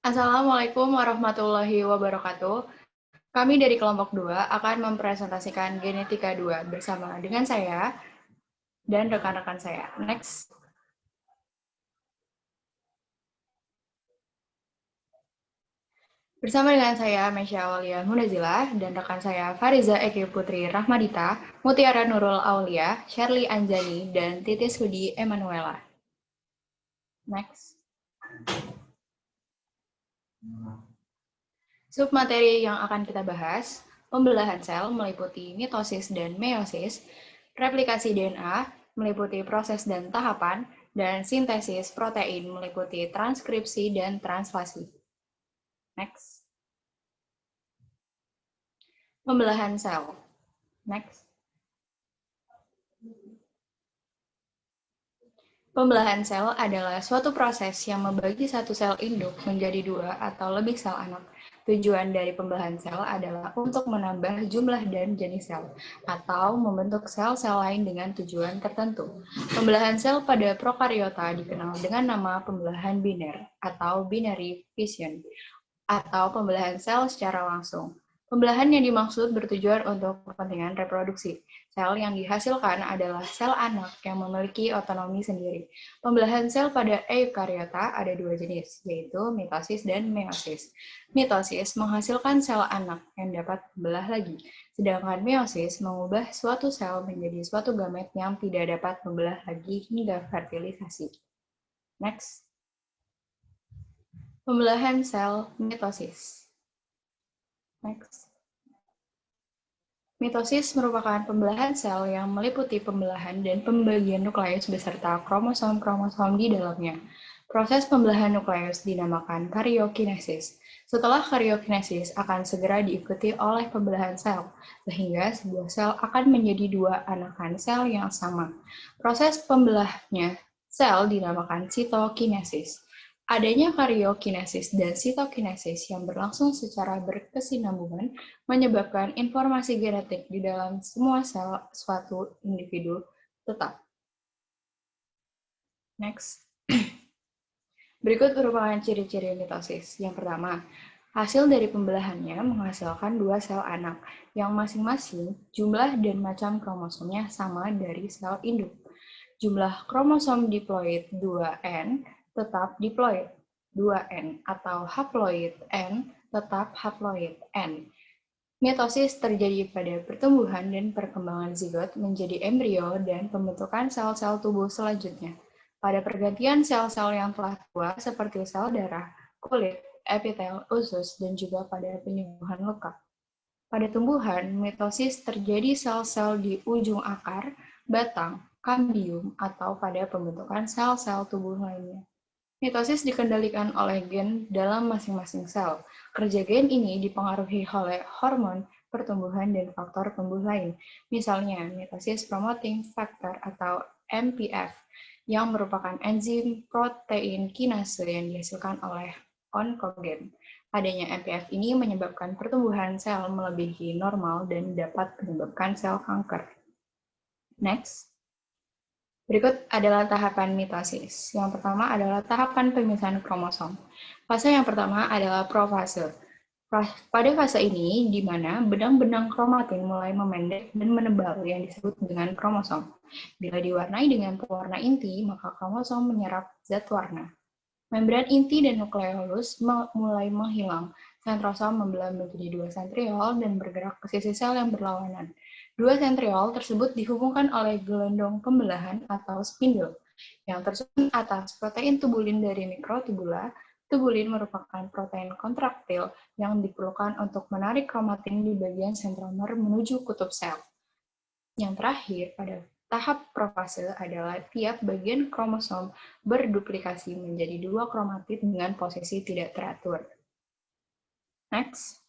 Assalamualaikum warahmatullahi wabarakatuh. Kami dari kelompok 2 akan mempresentasikan Genetika 2 bersama dengan saya dan rekan-rekan saya. Next. Bersama dengan saya, Mesya Aulia Munazilah, dan rekan saya Fariza Eki Putri Rahmadita, Mutiara Nurul Aulia, Shirley Anjani, dan Titis Hudi Emanuela. Next. Submateri yang akan kita bahas, pembelahan sel meliputi mitosis dan meiosis, replikasi DNA meliputi proses dan tahapan, dan sintesis protein meliputi transkripsi dan translasi. Next. Pembelahan sel. Next. Pembelahan sel adalah suatu proses yang membagi satu sel induk menjadi dua atau lebih sel anak. Tujuan dari pembelahan sel adalah untuk menambah jumlah dan jenis sel, atau membentuk sel-sel lain dengan tujuan tertentu. Pembelahan sel pada prokariota dikenal dengan nama pembelahan biner, atau binary fission, atau pembelahan sel secara langsung. Pembelahan yang dimaksud bertujuan untuk kepentingan reproduksi. Sel yang dihasilkan adalah sel anak yang memiliki otonomi sendiri. Pembelahan sel pada eukariota ada dua jenis, yaitu mitosis dan meiosis. Mitosis menghasilkan sel anak yang dapat membelah lagi, sedangkan meiosis mengubah suatu sel menjadi suatu gamet yang tidak dapat membelah lagi hingga fertilisasi. Next. Pembelahan sel mitosis. Next. Mitosis merupakan pembelahan sel yang meliputi pembelahan dan pembagian nukleus beserta kromosom-kromosom di dalamnya. Proses pembelahan nukleus dinamakan karyokinesis. Setelah karyokinesis akan segera diikuti oleh pembelahan sel, sehingga sebuah sel akan menjadi dua anakan sel yang sama. Proses pembelahnya sel dinamakan sitokinesis. Adanya karyokinesis dan sitokinesis yang berlangsung secara berkesinambungan menyebabkan informasi genetik di dalam semua sel suatu individu tetap. Next. Berikut merupakan ciri-ciri mitosis. Yang pertama, hasil dari pembelahannya menghasilkan dua sel anak yang masing-masing jumlah dan macam kromosomnya sama dari sel induk. Jumlah kromosom diploid 2N tetap diploid 2N atau haploid N tetap haploid N. Mitosis terjadi pada pertumbuhan dan perkembangan zigot menjadi embrio dan pembentukan sel-sel tubuh selanjutnya. Pada pergantian sel-sel yang telah tua seperti sel darah, kulit, epitel, usus, dan juga pada penyembuhan luka. Pada tumbuhan, mitosis terjadi sel-sel di ujung akar, batang, kambium, atau pada pembentukan sel-sel tubuh lainnya. Mitosis dikendalikan oleh gen dalam masing-masing sel. Kerja gen ini dipengaruhi oleh hormon pertumbuhan dan faktor tumbuh lain. Misalnya, mitosis promoting factor atau MPF, yang merupakan enzim protein kinase yang dihasilkan oleh onkogen. Adanya MPF ini menyebabkan pertumbuhan sel melebihi normal dan dapat menyebabkan sel kanker. Next. Berikut adalah tahapan mitosis. Yang pertama adalah tahapan pemisahan kromosom. Fase yang pertama adalah profase. Pada fase ini, di mana benang-benang kromatin mulai memendek dan menebal yang disebut dengan kromosom. Bila diwarnai dengan pewarna inti, maka kromosom menyerap zat warna. Membran inti dan nukleolus mulai menghilang. Sentrosom membelah menjadi dua sentriol dan bergerak ke sisi sel yang berlawanan. Dua sentriol tersebut dihubungkan oleh gelondong pembelahan atau spindle yang tersusun atas protein tubulin dari mikrotubula. Tubulin merupakan protein kontraktil yang diperlukan untuk menarik kromatin di bagian sentromer menuju kutub sel. Yang terakhir, pada tahap profase adalah tiap bagian kromosom berduplikasi menjadi dua kromatid dengan posisi tidak teratur. Next.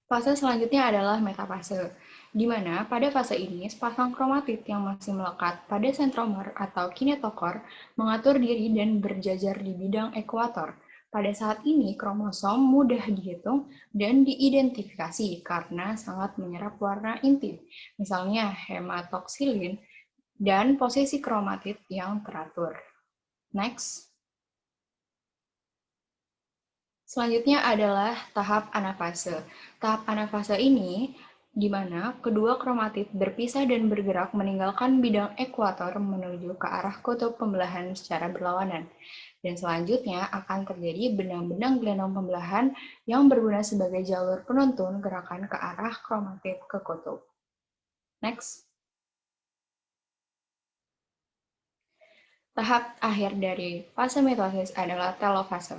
Fase selanjutnya adalah metafase, di mana pada fase ini sepasang kromatid yang masih melekat pada sentromer atau kinetokor mengatur diri dan berjajar di bidang ekuator. Pada saat ini, kromosom mudah dihitung dan diidentifikasi karena sangat menyerap warna inti, misalnya hematoksilin dan posisi kromatid yang teratur. Next. Selanjutnya adalah tahap anafase. Tahap anafase ini di mana kedua kromatid berpisah dan bergerak meninggalkan bidang ekuator menuju ke arah kutub pembelahan secara berlawanan. Dan selanjutnya akan terjadi benang-benang gelombang pembelahan yang berguna sebagai jalur penuntun gerakan ke arah kromatid ke kutub. Next. Tahap akhir dari fase mitosis adalah telofase.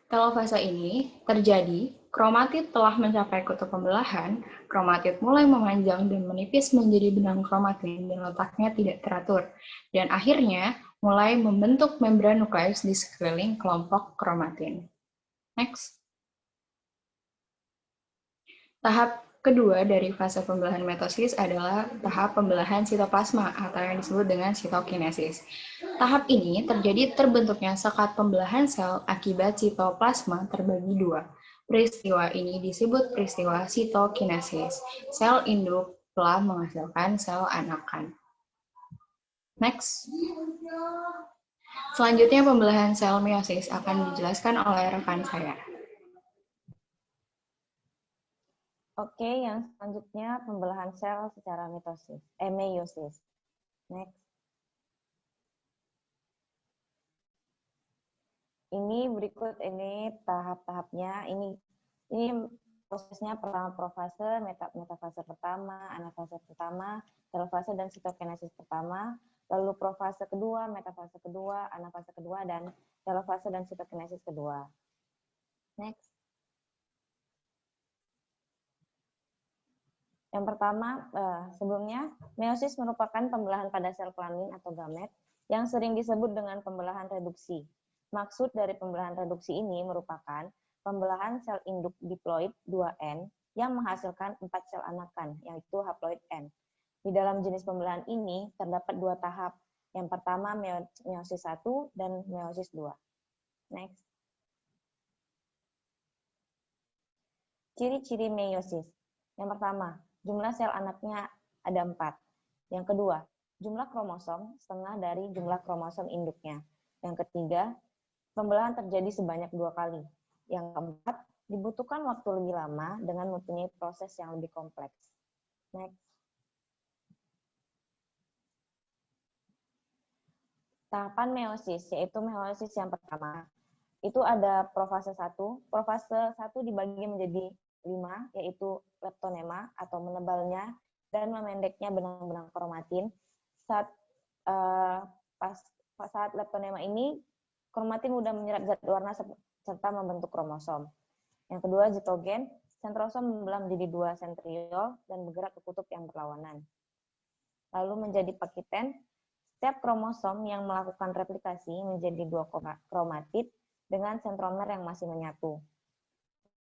Telofase ini terjadi kromatid telah mencapai kutub pembelahan, kromatid mulai memanjang dan menipis menjadi benang kromatin dan letaknya tidak teratur, dan akhirnya mulai membentuk membran nukleus di sekeliling kelompok kromatin. Next. Tahap kedua dari fase pembelahan mitosis adalah tahap pembelahan sitoplasma atau yang disebut dengan sitokinesis. Tahap ini terjadi terbentuknya sekat pembelahan sel akibat sitoplasma terbagi dua. Peristiwa ini disebut peristiwa sitokinesis. Sel induk telah menghasilkan sel anakan. Next. Selanjutnya pembelahan sel meiosis akan dijelaskan oleh rekan saya. Oke, yang selanjutnya pembelahan sel secara meiosis. Next. Ini berikut ini tahap-tahapnya. Ini prosesnya pertama profase, metafase pertama, anafase pertama, telofase dan sitokinesis pertama, lalu profase kedua, metafase kedua, anafase kedua, dan telofase dan sitokinesis kedua. Next. Yang pertama, sebelumnya, meiosis merupakan pembelahan pada sel kelamin atau gamet yang sering disebut dengan pembelahan reduksi. Maksud dari pembelahan reduksi ini merupakan pembelahan sel induk diploid 2N yang menghasilkan 4 sel anakan, yaitu haploid N. Di dalam jenis pembelahan ini terdapat dua tahap. Yang pertama meiosis 1 dan meiosis 2. Next. Ciri-ciri meiosis. Yang pertama, jumlah sel anaknya ada 4. Yang kedua, jumlah kromosom setengah dari jumlah kromosom induknya. Yang ketiga, pembelahan terjadi sebanyak 2 kali. Yang keempat, dibutuhkan waktu lebih lama dengan mempunyai proses yang lebih kompleks. Next. Tahapan meiosis, yaitu meiosis yang pertama. Itu ada profase 1. Profase 1 dibagi menjadi 5, yaitu leptonema atau menebalnya dan memendeknya benang-benang kromatin. Saat leptonema ini, kromatin mudah menyerap zat warna serta membentuk kromosom. Yang kedua, zitogen. Sentrosom membelah menjadi 2 sentriol dan bergerak ke kutub yang berlawanan. Lalu menjadi pakiten, setiap kromosom yang melakukan replikasi menjadi 2 kromatid dengan sentromer yang masih menyatu.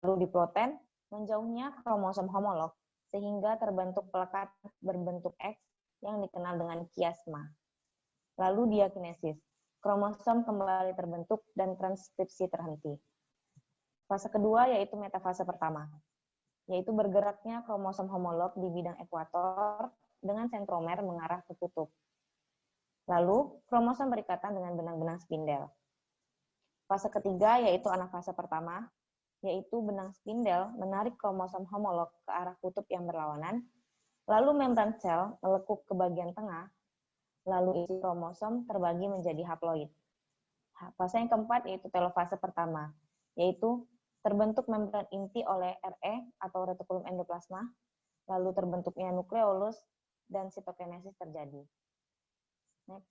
Lalu diploten, menjauhnya kromosom homolog sehingga terbentuk pelekat berbentuk X yang dikenal dengan kiasma. Lalu diakinesis, kromosom kembali terbentuk dan transkripsi terhenti. Fase kedua yaitu metafase pertama, yaitu bergeraknya kromosom homolog di bidang ekuator dengan sentromer mengarah ke kutub. Lalu kromosom berikatan dengan benang-benang spindel. Fase ketiga yaitu anafase pertama, yaitu benang spindel menarik kromosom homolog ke arah kutub yang berlawanan, lalu membran sel melekuk ke bagian tengah, lalu isi kromosom terbagi menjadi haploid. Fase yang keempat yaitu telofase pertama, yaitu terbentuk membran inti oleh RE atau retikulum endoplasma, lalu terbentuknya nukleolus dan sitokinesis terjadi. Next.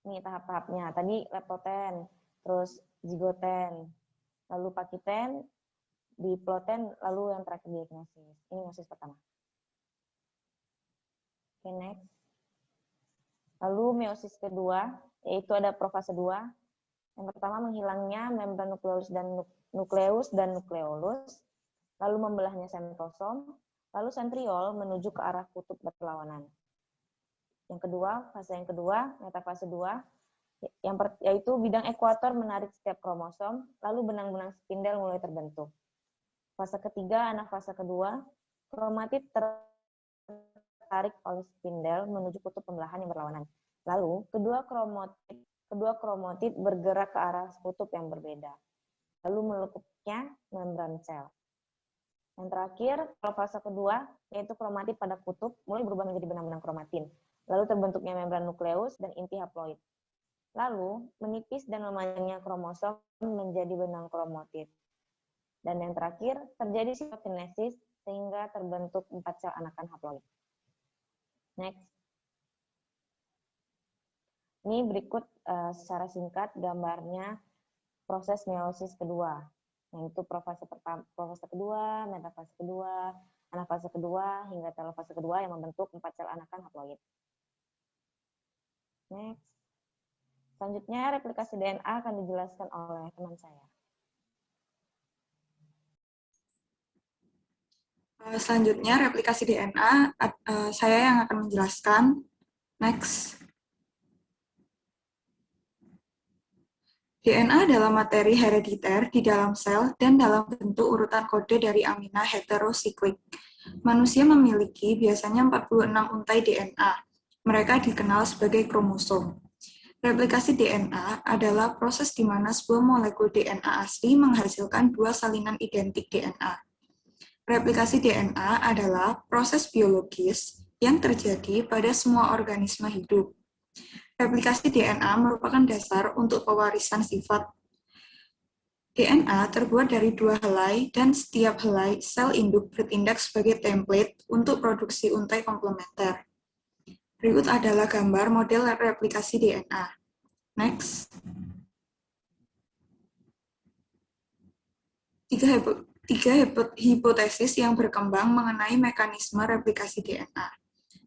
Ini tahap-tahapnya. Tadi leptoten, terus zigoten, lalu pakiten, diploten, lalu yang terakhir diagnosis. Ini meiosis pertama. Oke, next. Lalu meiosis kedua, yaitu ada profase 2. Yang pertama menghilangnya membran nukleus dan nukleolus, lalu membelahnya sentrosom, lalu sentriol menuju ke arah kutub berlawanan. Yang kedua, fase yang kedua, metafase 2, yaitu bidang ekuator menarik setiap kromosom, lalu benang-benang spindel mulai terbentuk. Fase ketiga, anafase kedua, kromatid tertarik oleh spindel menuju kutub pembelahan yang berlawanan. Lalu, kedua kromotid bergerak ke arah kutub yang berbeda. lalu melekupnya membran sel. Yang terakhir, kalau fase kedua, yaitu kromatin pada kutub, mulai berubah menjadi benang-benang kromatin. Lalu terbentuknya membran nukleus dan inti haploid. Lalu, menipis dan memanjangnya kromosom menjadi benang kromatid. Dan yang terakhir, terjadi sitokinesis sehingga terbentuk 4 sel anakan haploid. Next. Ini berikut secara singkat gambarnya proses meiosis kedua, yaitu profase kedua, metafase kedua, anafase kedua, hingga telofase kedua yang membentuk 4 sel anakan haploid. Next. Selanjutnya, replikasi DNA akan dijelaskan oleh teman saya. Selanjutnya, replikasi DNA, saya yang akan menjelaskan. Next. DNA adalah materi herediter di dalam sel dan dalam bentuk urutan kode dari amina heterosiklik. Manusia memiliki biasanya 46 untai DNA. Mereka dikenal sebagai kromosom. Replikasi DNA adalah proses di mana sebuah molekul DNA asli menghasilkan dua salinan identik DNA. Replikasi DNA adalah proses biologis yang terjadi pada semua organisme hidup. Replikasi DNA merupakan dasar untuk pewarisan sifat. DNA terbuat dari dua helai dan setiap helai sel induk bertindak sebagai template untuk produksi untai komplementer. Berikut adalah gambar model replikasi DNA. Next. Tiga hipotesis yang berkembang mengenai mekanisme replikasi DNA.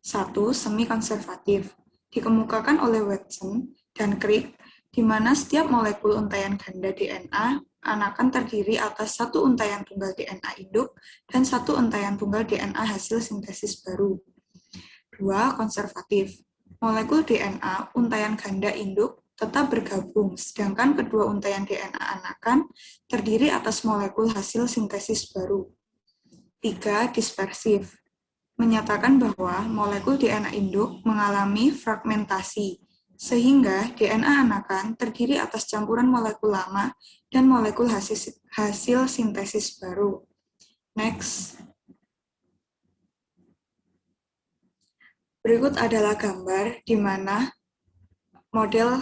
1. Semi-konservatif. Dikemukakan oleh Watson dan Crick, di mana setiap molekul untaian ganda DNA anakan terdiri atas satu untaian tunggal DNA induk dan satu untaian tunggal DNA hasil sintesis baru. 2. Konservatif. Molekul DNA untaian ganda induk tetap bergabung, sedangkan kedua untaian DNA anakan terdiri atas molekul hasil sintesis baru. 3. Dispersif. Menyatakan bahwa molekul DNA induk mengalami fragmentasi, sehingga DNA anakan terdiri atas campuran molekul lama dan molekul hasil sintesis baru. Next. Berikut adalah gambar di mana model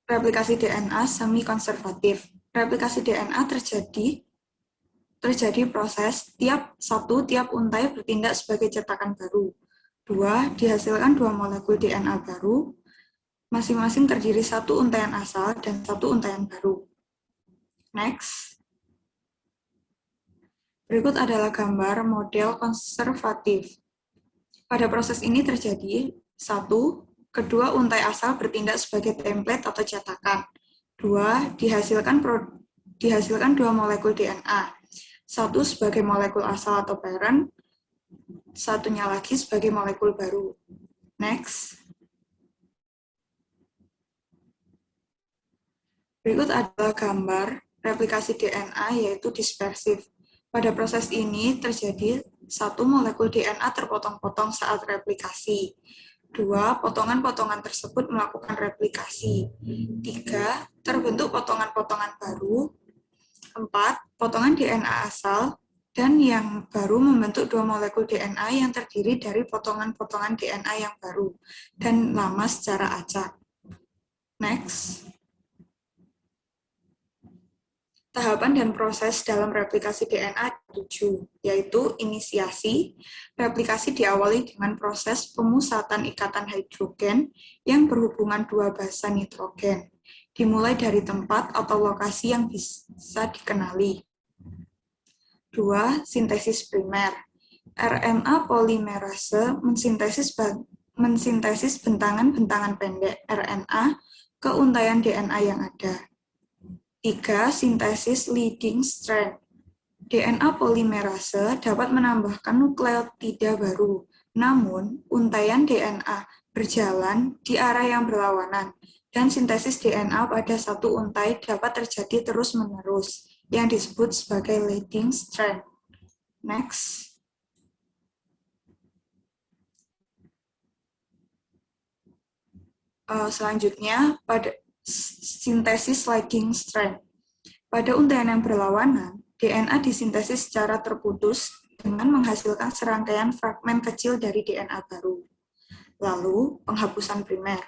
replikasi DNA semi-konservatif. Replikasi DNA terjadi proses tiap untai bertindak sebagai cetakan baru. 2. Dihasilkan dua molekul DNA baru, masing-masing terdiri satu untaian asal dan satu untaian baru. Next. Berikut adalah gambar model konservatif. Pada proses ini terjadi 1. Kedua untai asal bertindak sebagai template atau cetakan. 2. Dihasilkan dua molekul DNA. Satu sebagai molekul asal atau parent, satunya lagi sebagai molekul baru. Next. Berikut adalah gambar replikasi DNA yaitu dispersif. Pada proses ini terjadi satu molekul DNA terpotong-potong saat replikasi. 2. Potongan-potongan tersebut melakukan replikasi. 3. Terbentuk potongan-potongan baru. 4. Potongan DNA asal dan yang baru membentuk dua molekul DNA yang terdiri dari potongan-potongan DNA yang baru dan lama secara acak. Next. Tahapan dan proses dalam replikasi DNA 7, yaitu inisiasi. Replikasi diawali dengan proses pemusatan ikatan hidrogen yang berhubungan dua basa nitrogen. Dimulai dari tempat atau lokasi yang bisa dikenali. 2. Sintesis primer. RNA polimerase mensintesis bentangan-bentangan pendek RNA ke untaian DNA yang ada. 3. Sintesis leading strand. DNA polimerase dapat menambahkan nukleotida baru, namun untaian DNA berjalan di arah yang berlawanan, dan sintesis DNA pada satu untai dapat terjadi terus-menerus, yang disebut sebagai leading strand. Next. Selanjutnya, pada sintesis leading strand. Pada untaian yang berlawanan, DNA disintesis secara terputus dengan menghasilkan serangkaian fragmen kecil dari DNA baru. Lalu, penghapusan primer.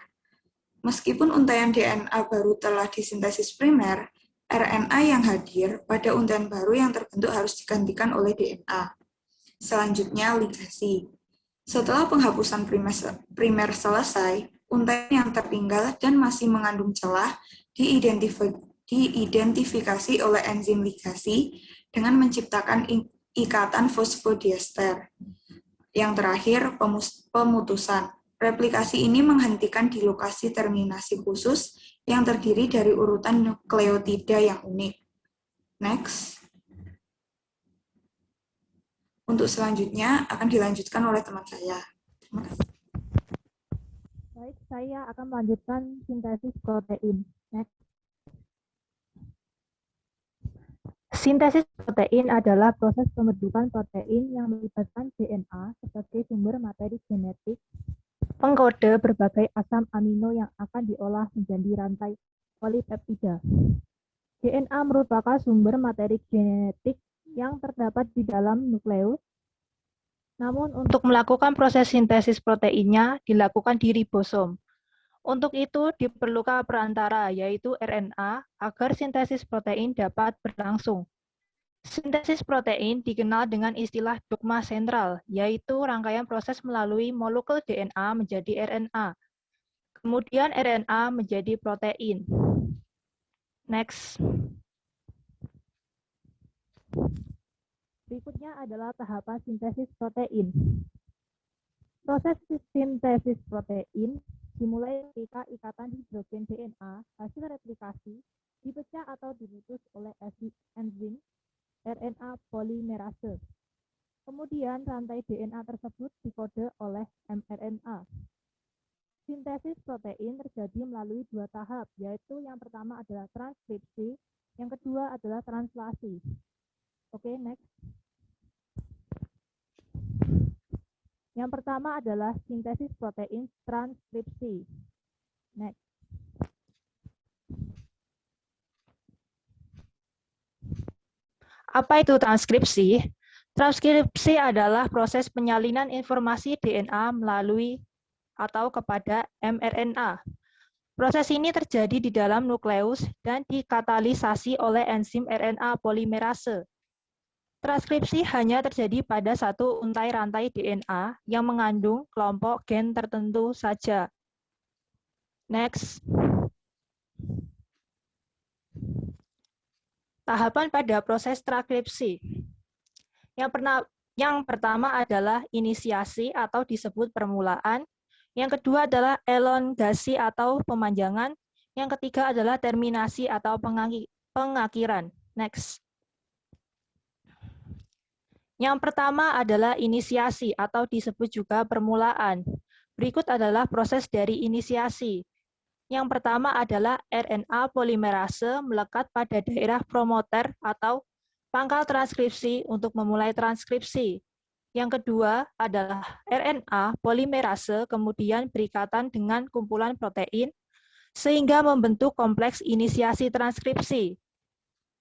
Meskipun untaian DNA baru telah disintesis primer, RNA yang hadir pada untaian baru yang terbentuk harus digantikan oleh DNA. Selanjutnya, ligasi. Setelah penghapusan primer selesai, untaian yang tertinggal dan masih mengandung celah diidentifikasi oleh enzim ligasi dengan menciptakan ikatan fosfodiester. Yang terakhir, pemutusan. Replikasi ini menghentikan di lokasi terminasi khusus yang terdiri dari urutan nukleotida yang unik. Next. Untuk selanjutnya akan dilanjutkan oleh teman saya. Terima kasih. Baik, saya akan melanjutkan sintesis protein. Next. Sintesis protein adalah proses pembentukan protein yang melibatkan DNA sebagai sumber materi genetik, pengkode berbagai asam amino yang akan diolah menjadi rantai polipeptida. DNA merupakan sumber materi genetik yang terdapat di dalam nukleus. Namun untuk melakukan proses sintesis proteinnya dilakukan di ribosom. Untuk itu diperlukan perantara yaitu RNA agar sintesis protein dapat berlangsung. Sintesis protein dikenal dengan istilah dogma sentral, yaitu rangkaian proses melalui molekul DNA menjadi RNA. Kemudian RNA menjadi protein. Next. Berikutnya adalah tahapan sintesis protein. Proses sintesis protein dimulai ketika ikatan hidrogen DNA hasil replikasi dipecah atau diputus oleh enzim RNA polimerase. Kemudian rantai DNA tersebut dikode oleh mRNA. Sintesis protein terjadi melalui dua tahap, yaitu yang pertama adalah transkripsi, yang kedua adalah translasi. Oke, next. Yang pertama adalah sintesis protein transkripsi. Next. Apa itu transkripsi? Transkripsi adalah proses penyalinan informasi DNA melalui atau kepada mRNA. Proses ini terjadi di dalam nukleus dan dikatalisasi oleh enzim RNA polimerase. Transkripsi hanya terjadi pada satu untai rantai DNA yang mengandung kelompok gen tertentu saja. Next. Tahapan pada proses transkripsi. Yang pertama adalah inisiasi atau disebut permulaan. Yang kedua adalah elongasi atau pemanjangan. Yang ketiga adalah terminasi atau pengakhiran. Next. Yang pertama adalah inisiasi atau disebut juga permulaan. Berikut adalah proses dari inisiasi. Yang pertama adalah RNA polimerase melekat pada daerah promoter atau pangkal transkripsi untuk memulai transkripsi. Yang kedua adalah RNA polimerase kemudian berikatan dengan kumpulan protein sehingga membentuk kompleks inisiasi transkripsi.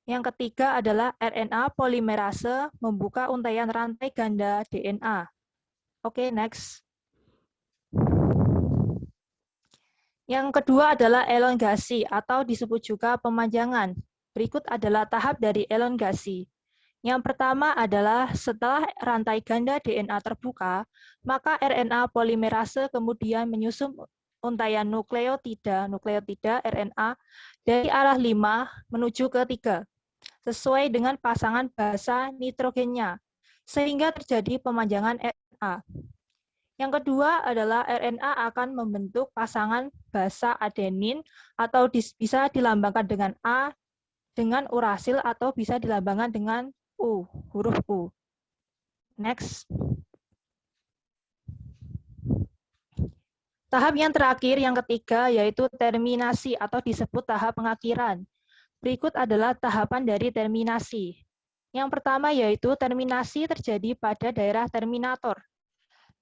Yang ketiga adalah RNA polimerase membuka untaian rantai ganda DNA. Oke, next. Yang kedua adalah elongasi atau disebut juga pemanjangan. Berikut adalah tahap dari elongasi. Yang pertama adalah setelah rantai ganda DNA terbuka, maka RNA polimerase kemudian menyusun untaian nukleotida RNA dari arah 5 menuju ke 3. Sesuai dengan pasangan basa nitrogennya, sehingga terjadi pemanjangan RNA. Yang kedua adalah RNA akan membentuk pasangan basa adenin atau bisa dilambangkan dengan A dengan urasil atau bisa dilambangkan dengan U, huruf U. Next. Tahap yang terakhir, yang ketiga, yaitu terminasi atau disebut tahap pengakhiran. Berikut adalah tahapan dari terminasi. Yang pertama yaitu terminasi terjadi pada daerah terminator.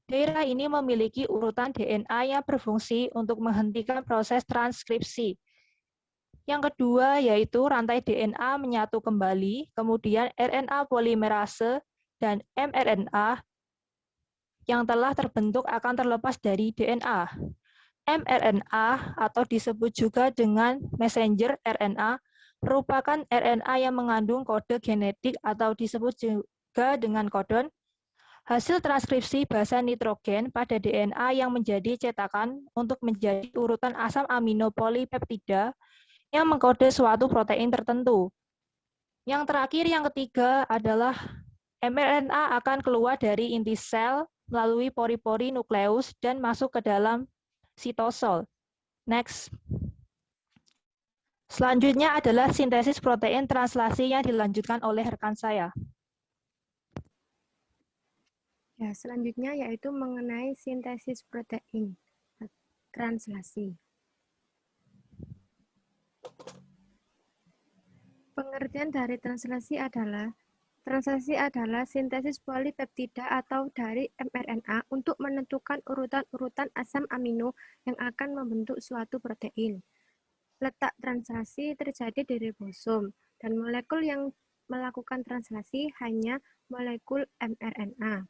Daerah ini memiliki urutan DNA yang berfungsi untuk menghentikan proses transkripsi. Yang kedua yaitu rantai DNA menyatu kembali, kemudian RNA polimerase dan mRNA yang telah terbentuk akan terlepas dari DNA. mRNA atau disebut juga dengan messenger RNA merupakan RNA yang mengandung kode genetik atau disebut juga dengan kodon, hasil transkripsi basa nitrogen pada DNA yang menjadi cetakan untuk menjadi urutan asam amino polipeptida yang mengkode suatu protein tertentu. Yang terakhir, yang ketiga adalah mRNA akan keluar dari inti sel melalui pori-pori nukleus dan masuk ke dalam sitosol. Next. Selanjutnya adalah sintesis protein translasi yang dilanjutkan oleh rekan saya. Ya, selanjutnya yaitu mengenai sintesis protein translasi. Pengertian dari translasi adalah sintesis polipeptida atau dari mRNA untuk menentukan urutan-urutan asam amino yang akan membentuk suatu protein. Letak translasi terjadi di ribosom, dan molekul yang melakukan translasi hanya molekul mRNA.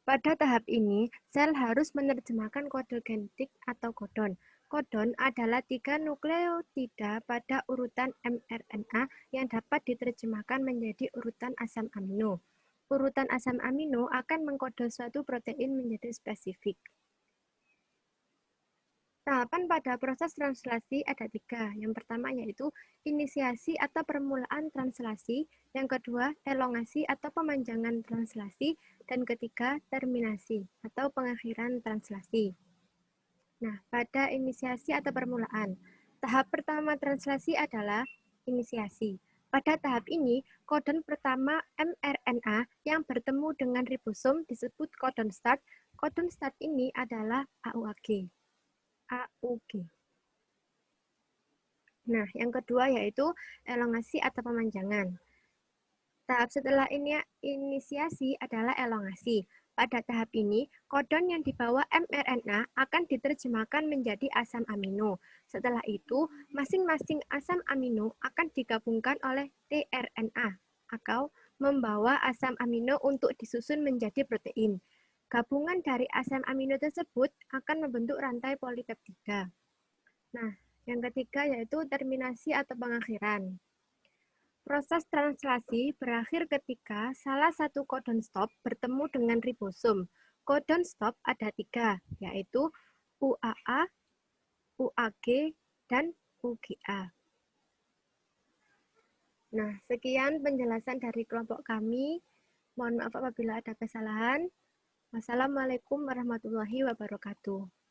Pada tahap ini, sel harus menerjemahkan kode genetik atau kodon. Kodon adalah 3 nukleotida pada urutan mRNA yang dapat diterjemahkan menjadi urutan asam amino. Urutan asam amino akan mengkode suatu protein menjadi spesifik. Tahapan pada proses translasi ada 3. Yang pertama yaitu inisiasi atau permulaan translasi, yang kedua elongasi atau pemanjangan translasi, dan ketiga terminasi atau pengakhiran translasi. Nah, pada inisiasi atau permulaan, tahap pertama translasi adalah inisiasi. Pada tahap ini, kodon pertama mRNA yang bertemu dengan ribosom disebut kodon start. Kodon start ini adalah AUG. Nah, yang kedua yaitu elongasi atau pemanjangan. Tahap setelah ini inisiasi adalah elongasi. Pada tahap ini, kodon yang dibawa mRNA akan diterjemahkan menjadi asam amino. Setelah itu, masing-masing asam amino akan digabungkan oleh tRNA atau membawa asam amino untuk disusun menjadi protein. Gabungan dari asam amino tersebut akan membentuk rantai polipeptida. Nah, yang ketiga yaitu terminasi atau pengakhiran. Proses translasi berakhir ketika salah satu kodon stop bertemu dengan ribosom. Kodon stop ada 3, yaitu UAA, UAG, dan UGA. Nah, sekian penjelasan dari kelompok kami. Mohon maaf apabila ada kesalahan. Wassalamualaikum warahmatullahi wabarakatuh.